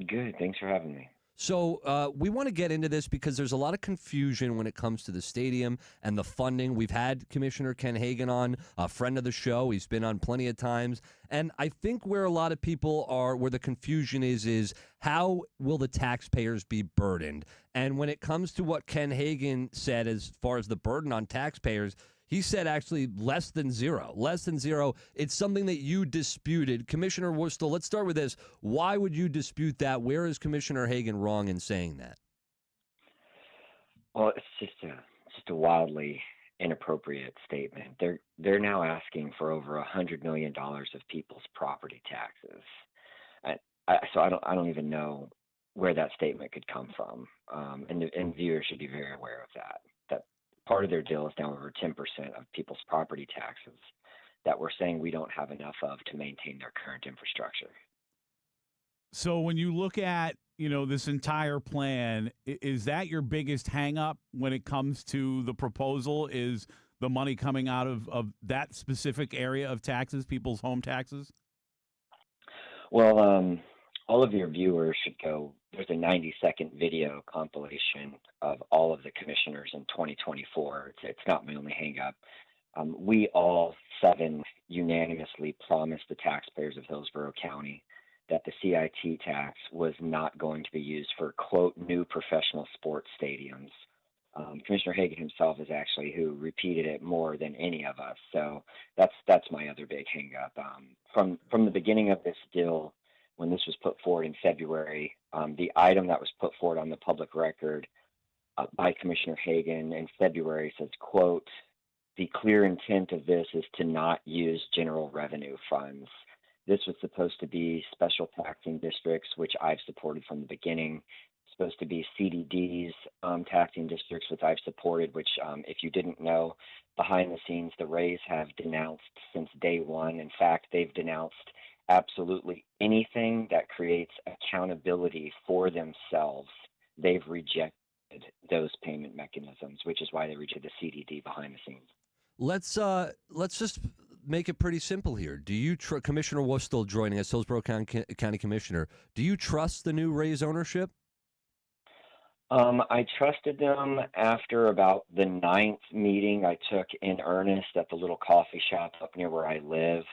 Good. Thanks for having me. So we want to get into this because there's a lot of confusion when it comes to the stadium and the funding. We've had Commissioner Ken Hagan on, a friend of the show. He's been on plenty of times. And I think where a lot of people are, where the confusion is how will the taxpayers be burdened? And when it comes to what Ken Hagan said as far as the burden on taxpayers, he said actually less than zero. Less than zero. It's something that you disputed. Commissioner Wostal, let's start with this. Why would you dispute that? Where is Commissioner Hagan wrong in saying that? Well, it's just a wildly inappropriate statement. They're now asking for over $100 million of people's property taxes. So I don't even know where that statement could come from. And viewers should be very aware of that. That part of their deal is now over 10% of people's property taxes that we're saying we don't have enough of to maintain their current infrastructure. So when you look at, this entire plan, is that your biggest hang up when it comes to the proposal? Is the money coming out of that specific area of taxes, people's home taxes? Well, all of your viewers should go. There's a 90-second video compilation of all of the commissioners in 2024. It's not my only hang up. We all seven unanimously promised the taxpayers of Hillsborough County that the CIT tax was not going to be used for, quote, new professional sports stadiums. Commissioner Hagan himself is actually who repeated it more than any of us. So that's my other big hang up. From the beginning of this deal, when this was put forward in February, the item that was put forward on the public record by Commissioner Hagan in February says, quote, the clear intent of this is to not use general revenue funds. This was supposed to be special taxing districts, which I've supported from the beginning. It's supposed to be CDDs, taxing districts, which I've supported, which, if you didn't know, behind the scenes, the Rays have denounced since day one. In fact, they've denounced absolutely anything that creates accountability for themselves. They've rejected those payment mechanisms, which is why they rejected the CDD behind the scenes. Let's just make it pretty simple here. Do you Commissioner Wostal joining us, Hillsborough County Commissioner? Do you trust the new Rays ownership? I trusted them after about the ninth meeting I took in earnest at the little coffee shop up near where I live.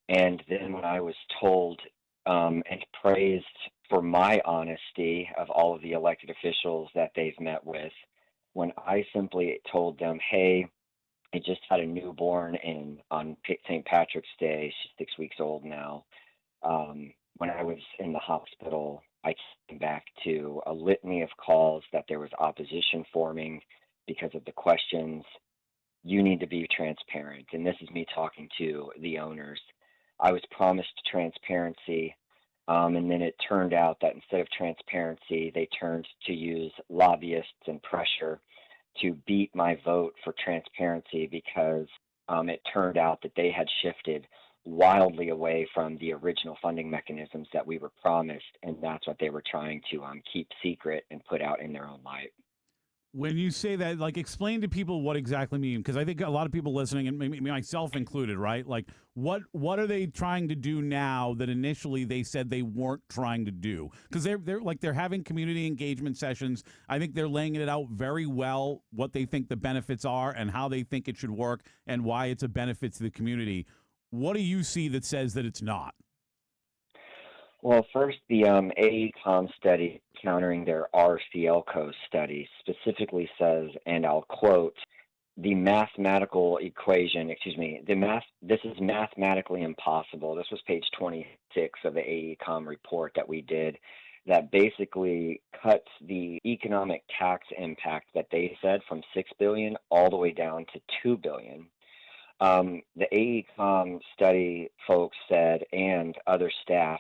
And then when I was told and praised for my honesty of all of the elected officials that they've met with, when I simply told them, hey, I just had a newborn on St. Patrick's Day. She's 6 weeks old now. When I was in the hospital, I came back to a litany of calls that there was opposition forming because of the questions. You need to be transparent. And this is me talking to the owners. I was promised transparency, and then it turned out that instead of transparency, they turned to use lobbyists and pressure to beat my vote for transparency because it turned out that they had shifted wildly away from the original funding mechanisms that we were promised, and that's what they were trying to keep secret and put out in their own light. When you say that, like, explain to people what exactly you mean, because I think a lot of people listening, and maybe myself included, right? Like, what are they trying to do now that initially they said they weren't trying to do? Because they're having community engagement sessions. I think they're laying it out very well what they think the benefits are and how they think it should work and why it's a benefit to the community. What do you see that says that it's not? Well, first, the AECOM study countering their RCLCO study specifically says, and I'll quote, the mathematical equation, this is mathematically impossible. This was page 26 of the AECOM report that we did that basically cuts the economic tax impact that they said from 6 billion all the way down to 2 billion. The AECOM study folks said, and other staff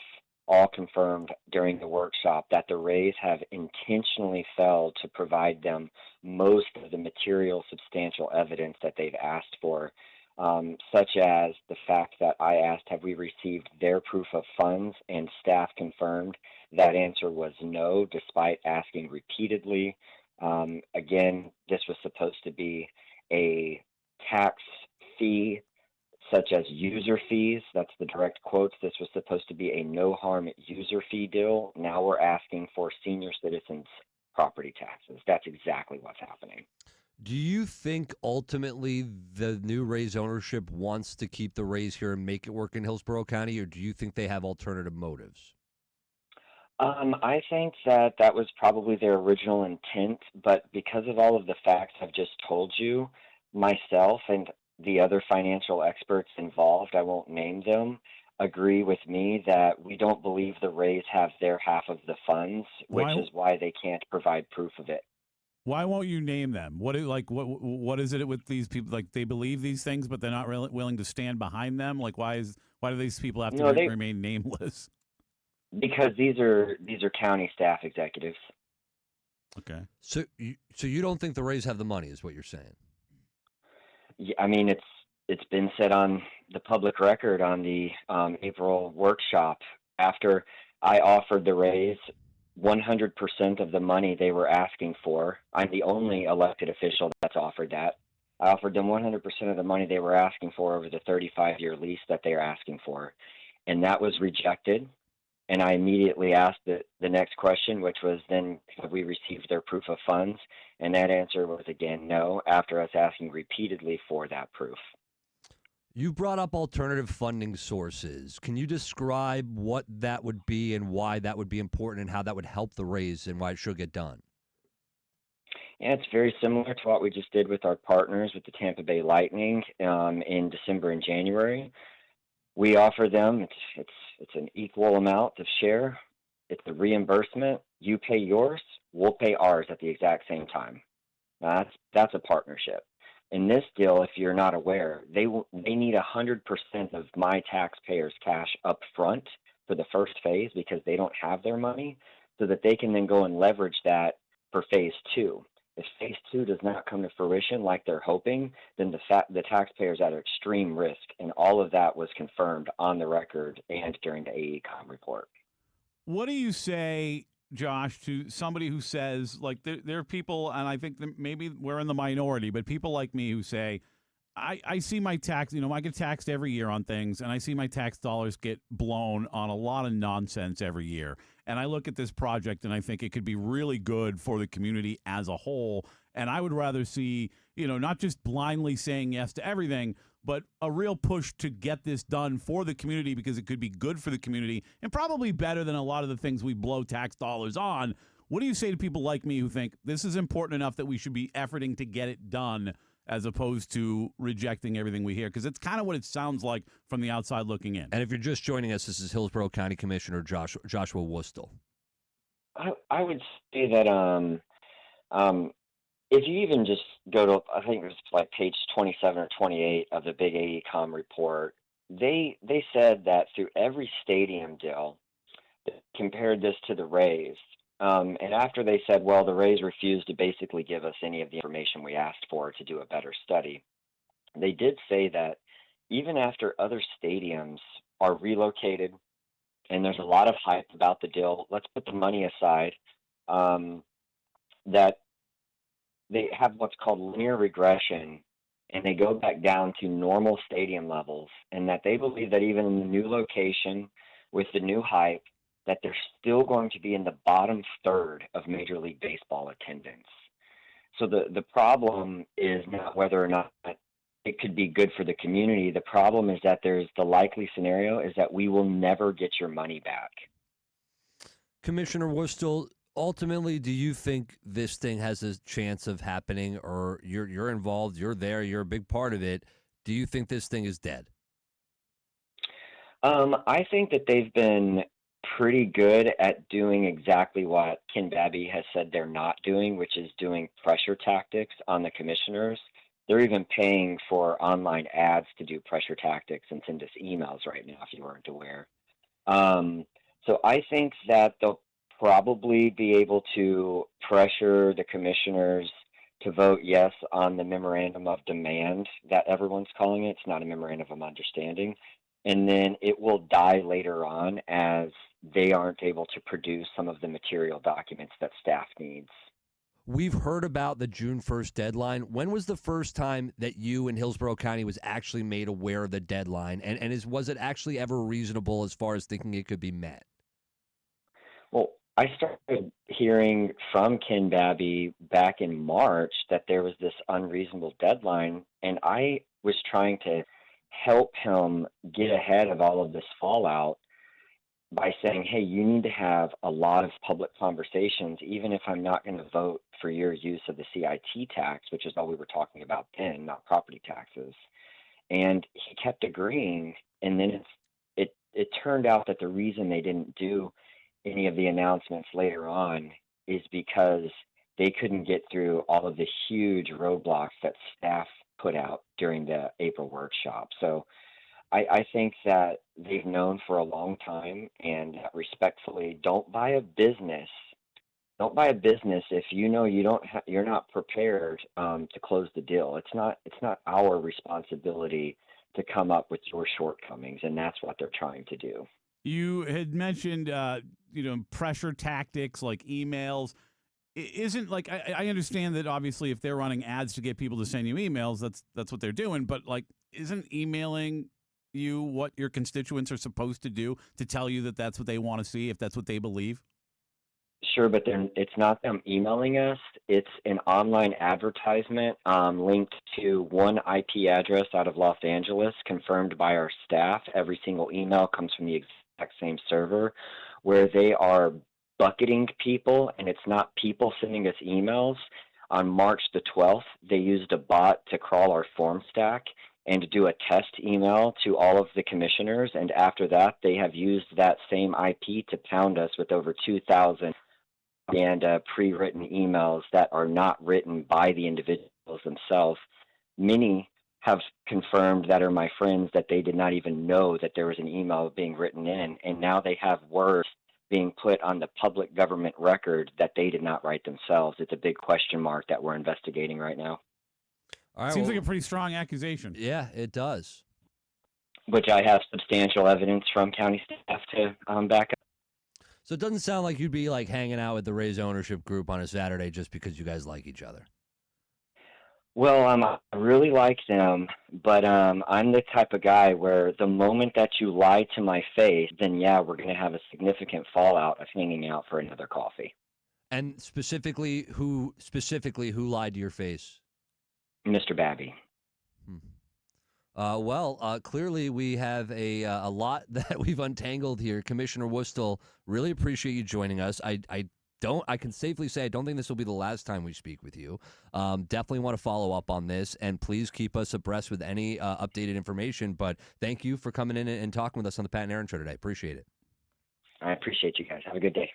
all confirmed during the workshop, that the Rays have intentionally failed to provide them most of the material substantial evidence that they've asked for, such as the fact that I asked, have we received their proof of funds? And staff confirmed that answer was no, despite asking repeatedly. Again, this was supposed to be a tax fee such as user fees. That's the direct quotes. This was supposed to be a no-harm user fee deal. Now we're asking for senior citizens' property taxes. That's exactly what's happening. Do you think ultimately the new Rays ownership wants to keep the Rays here and make it work in Hillsborough County, or do you think they have alternative motives? I think that that was probably their original intent, but because of all of the facts I've just told you, myself and the other financial experts involved, I won't name them, agree with me that we don't believe the Rays have their half of the funds, which Why? is why they can't provide proof of it. Why won't you name them? What is it with these people? Like they believe these things, but they're not really willing to stand behind them. Like why do these people have to No, they remain nameless? because these are county staff executives. Okay. So you don't think the Rays have the money, is what you're saying? Yeah, I mean, it's been said on the public record on the April workshop after I offered the Rays 100% of the money they were asking for. I'm the only elected official that's offered that. I offered them 100% of the money they were asking for over the 35-year lease that they're asking for, and that was rejected. And I immediately asked the next question, which was then, have we received their proof of funds? And that answer was again no, after us asking repeatedly for that proof. You brought up alternative funding sources. Can you describe what that would be and why that would be important and how that would help the Rays and why it should get done? Yeah, it's very similar to what we just did with our partners with the Tampa Bay Lightning in December and January. We offer them it's an equal amount of share. It's a reimbursement. You pay yours, we'll pay ours at the exact same time. Now, that's a partnership. In this deal, if you're not aware, they need 100% of my taxpayers' cash up front for the first phase because they don't have their money, so that they can then go and leverage that for phase two. If phase two does not come to fruition like they're hoping, then the taxpayers are at extreme risk, and all of that was confirmed on the record and during the AECOM report. What do you say, Josh, to somebody who says, like, there are people, and I think that maybe we're in the minority, but people like me who say, I see my tax, I get taxed every year on things, and I see my tax dollars get blown on a lot of nonsense every year. And I look at this project and I think it could be really good for the community as a whole. And I would rather see, not just blindly saying yes to everything, but a real push to get this done for the community because it could be good for the community and probably better than a lot of the things we blow tax dollars on. What do you say to people like me who think this is important enough that we should be efforting to get it done as opposed to rejecting everything we hear? Because it's kind of what it sounds like from the outside looking in. And if you're just joining us, this is Hillsborough County Commissioner Joshua Wostal. I would say that if you even just go to, I think it was like page 27 or 28 of the big AECOM report, they said that through every stadium deal, they compared this to the Rays. And after they said, well, the Rays refused to basically give us any of the information we asked for to do a better study, they did say that even after other stadiums are relocated and there's a lot of hype about the deal, let's put the money aside, that they have what's called linear regression and they go back down to normal stadium levels, and that they believe that even in the new location with the new hype, that they're still going to be in the bottom third of Major League Baseball attendance. So the problem is not whether or not it could be good for the community. The problem is that there's the likely scenario is that we will never get your money back. Commissioner Wostal, ultimately, do you think this thing has a chance of happening, or you're involved, you're there, you're a big part of it? Do you think this thing is dead? I think that they've been pretty good at doing exactly what Ken Babby has said they're not doing, which is doing pressure tactics on the commissioners. They're even paying for online ads to do pressure tactics and send us emails right now, if you weren't aware. So I think that they'll probably be able to pressure the commissioners to vote yes on the memorandum of demand that everyone's calling it. It's not a memorandum of understanding. And then it will die later on as they aren't able to produce some of the material documents that staff needs. We've heard about the June 1st deadline. When was the first time that you in Hillsborough County was actually made aware of the deadline? And was it actually ever reasonable as far as thinking it could be met? Well, I started hearing from Ken Babby back in March that there was this unreasonable deadline, and I was trying to help him get ahead of all of this fallout by saying, hey, you need to have a lot of public conversations, even if I'm not going to vote for your use of the CIT tax, which is all we were talking about then, not property taxes. And he kept agreeing, and then it turned out that the reason they didn't do any of the announcements later on is because they couldn't get through all of the huge roadblocks that staff put out during the April workshop. So I think that they've known for a long time, and respectfully, don't buy a business. Don't buy a business if you know you're not prepared to close the deal. It's not our responsibility to come up with your shortcomings, and that's what they're trying to do. You had mentioned, pressure tactics like emails. Isn't like I understand that obviously if they're running ads to get people to send you emails, that's what they're doing. But like, isn't emailing you what your constituents are supposed to do to tell you that that's what they want to see if that's what they believe? Sure, but it's not them emailing us. It's an online advertisement linked to one IP address out of Los Angeles, confirmed by our staff. Every single email comes from the exact same server, where they are bucketing people, and it's not people sending us emails. On March the 12th, they used a bot to crawl our form stack and to do a test email to all of the commissioners. And after that, they have used that same IP to pound us with over 2,000 and pre-written emails that are not written by the individuals themselves. Many have confirmed that are my friends that they did not even know that there was an email being written in, and now they have words being put on the public government record that they did not write themselves. It's a big question mark that we're investigating right now. All right, Seems like a pretty strong accusation. Yeah, it does. Which I have substantial evidence from county staff to back up. So it doesn't sound like you'd be like hanging out with the Rays ownership group on a Saturday just because you guys like each other. Well, I really like them, but I'm the type of guy where the moment that you lie to my face, then yeah, we're going to have a significant fallout of hanging out for another coffee. And specifically, who lied to your face? Mr. Babby. Clearly we have a lot that we've untangled here. Commissioner Wostal, really appreciate you joining us. I can safely say I don't think this will be the last time we speak with you. Definitely want to follow up on this, and please keep us abreast with any updated information. But thank you for coming in and talking with us on the Pat and Aaron Show today. Appreciate it. I appreciate you guys. Have a good day.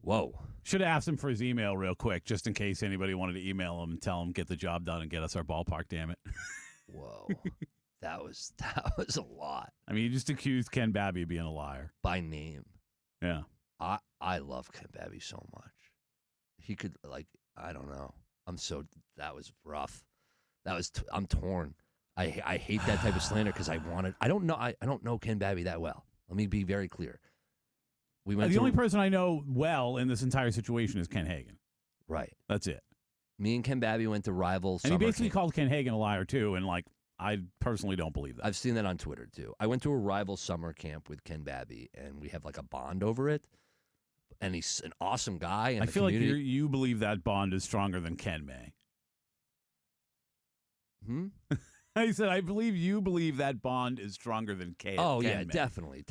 Whoa. Should have asked him for his email real quick, just in case anybody wanted to email him and tell him get the job done and get us our ballpark, damn it. Whoa. That was a lot. I mean, you just accused Ken Babby of being a liar. By name. Yeah. I love Ken Babby so much. He could, I don't know. That was rough. I'm torn. I hate that type of slander because I don't know Ken Babby that well. Let me be very clear. The only person I know well in this entire situation is Ken Hagen. Right. That's it. Me and Ken Babby went to rival and summer he basically camp. called Ken Hagen a liar too, and I personally don't believe that. I've seen that on Twitter too. I went to a rival summer camp with Ken Babby, and we have like a bond over it. And he's an awesome guy. And I feel like you believe that bond is stronger than Ken may. I said, I believe you believe that bond is stronger than Ken. Oh, Ken yeah, may. definitely.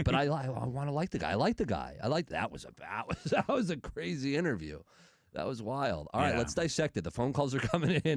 But I want to like the guy. I like the guy. That was a crazy interview. That was wild. All right, let's dissect it. The phone calls are coming in.